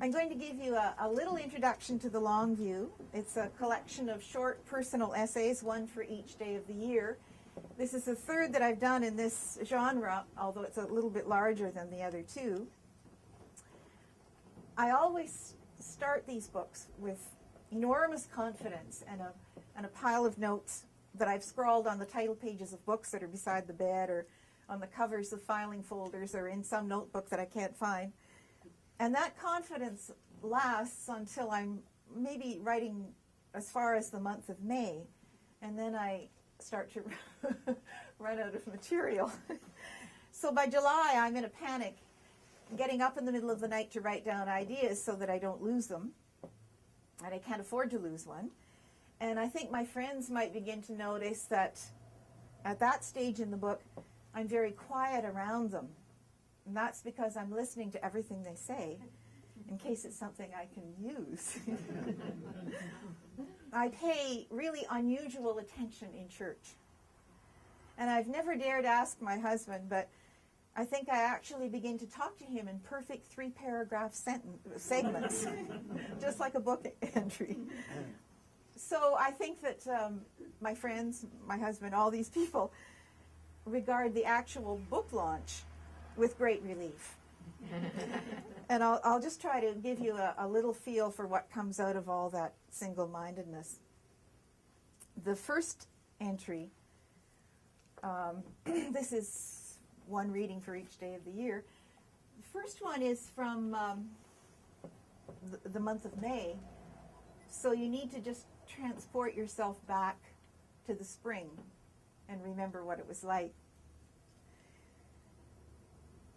I'm going to give you a little introduction to the Long View. It's a collection of short personal essays, one for each day of the year. This is the third that I've done in this genre, although it's a little bit larger than the other two. I always start these books with enormous confidence and a pile of notes that I've scrawled on the title pages of books that are beside the bed, or on the covers of filing folders, or in some notebook that I can't find. And that confidence lasts until I'm maybe writing as far as the month of May, and then I start to run out of material. So by July, I'm in a panic, getting up in the middle of the night to write down ideas so that I don't lose them, and I can't afford to lose one. And I think my friends might begin to notice that at that stage in the book, I'm very quiet around them. And that's because I'm listening to everything they say, in case it's something I can use. I pay really unusual attention in church. And I've never dared ask my husband, but I think I actually begin to talk to him in perfect 3-paragraph segments, just like a book entry. So I think that my friends, my husband, all these people regard the actual book launch with great relief. And I'll just try to give you a little feel for what comes out of all that single-mindedness. The first entry, this is one reading for each day of the year. The first one is from the month of May, so you need to just transport yourself back to the spring and remember what it was like.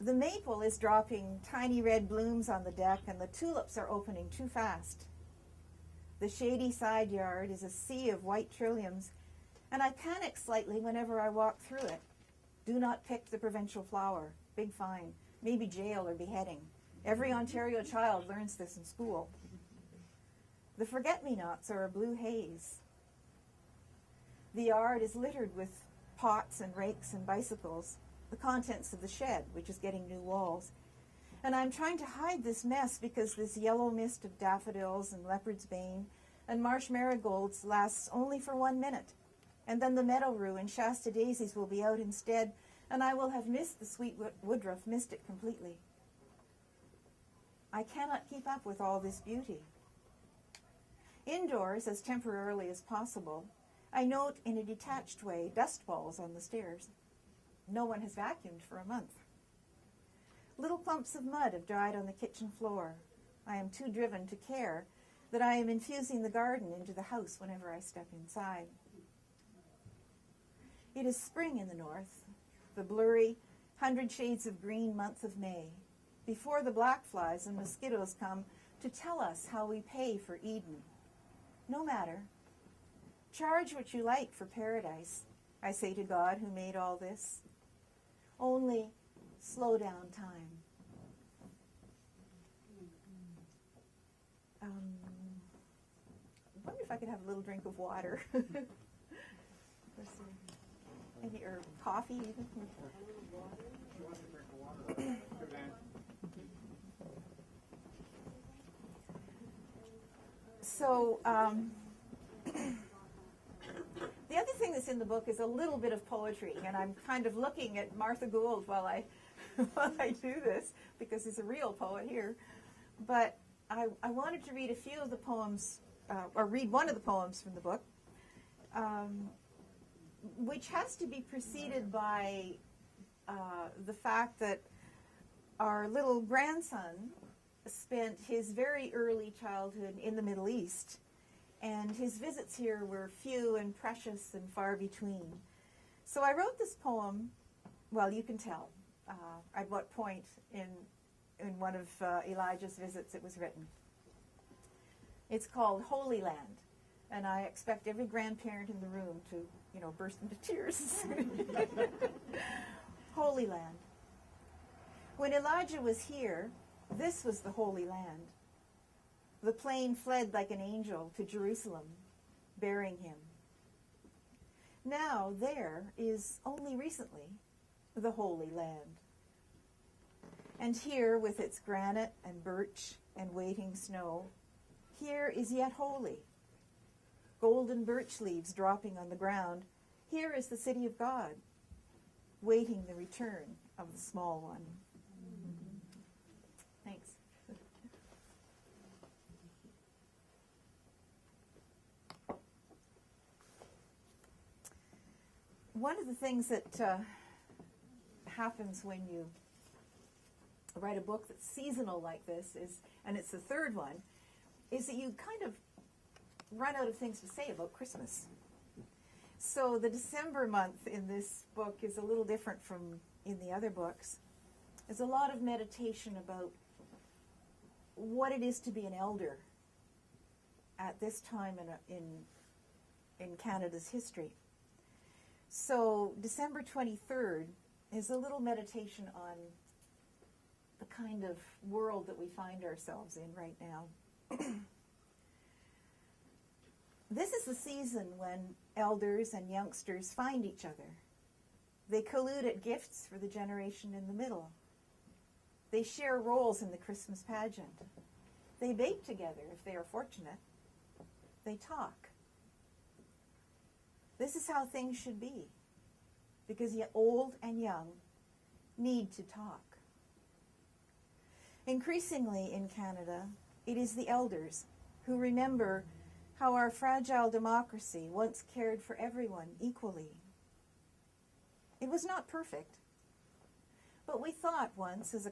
The maple is dropping tiny red blooms on the deck, and the tulips are opening too fast. The shady side yard is a sea of white trilliums, and I panic slightly whenever I walk through it. Do not pick the provincial flower. Big fine. Maybe jail or beheading. Every Ontario child learns this in school. The forget-me-nots are a blue haze. The yard is littered with pots and rakes and bicycles, the contents of the shed, which is getting new walls. And I'm trying to hide this mess because this yellow mist of daffodils and leopard's bane and marsh marigolds lasts only for 1 minute. And then the meadow rue and Shasta daisies will be out instead, and I will have missed the sweet woodruff, missed it completely. I cannot keep up with all this beauty. Indoors, as temporarily as possible, I note in a detached way dust balls on the stairs. No one has vacuumed for a month. Little clumps of mud have dried on the kitchen floor. I am too driven to care that I am infusing the garden into the house whenever I step inside. It is spring in the north, the blurry, 100 shades of green month of May, before the black flies and mosquitoes come to tell us how we pay for Eden. No matter. Charge what you like for paradise, I say to God who made all this. Only slow down time. I wonder if I could have a little drink of water. Let's see. Any, or coffee even. So, the other thing that's in the book is a little bit of poetry, and I'm kind of looking at Martha Gould while I do this, because he's a real poet here. But I wanted to read a few of the poems, or read one of the poems from the book, which has to be preceded by the fact that our little grandson spent his very early childhood in the Middle East, and his visits here were few and precious and far between. So I wrote this poem, well, you can tell at what point in one of Elijah's visits it was written. It's called Holy Land, and I expect every grandparent in the room to, burst into tears. Holy Land. When Elijah was here, this was the Holy Land. The plane fled like an angel to Jerusalem, bearing him. Now there is only recently the Holy Land. And here, with its granite and birch and waiting snow, here is yet holy. Golden birch leaves dropping on the ground, here is the city of God, waiting the return of the small one. Thanks. One of the things that happens when you write a book that's seasonal like this is, and it's the third one, is that you kind of run out of things to say about Christmas. So the December month in this book is a little different from in the other books. There's a lot of meditation about what it is to be an elder at this time in Canada's history. So December 23rd is a little meditation on the kind of world that we find ourselves in right now. This is the season when elders and youngsters find each other. They collude at gifts for the generation in the middle. They share roles in the Christmas pageant. They bake together if they are fortunate. They talk. This is how things should be, because old and young need to talk. Increasingly in Canada, it is the elders who remember how our fragile democracy once cared for everyone equally. It was not perfect, but we thought once as a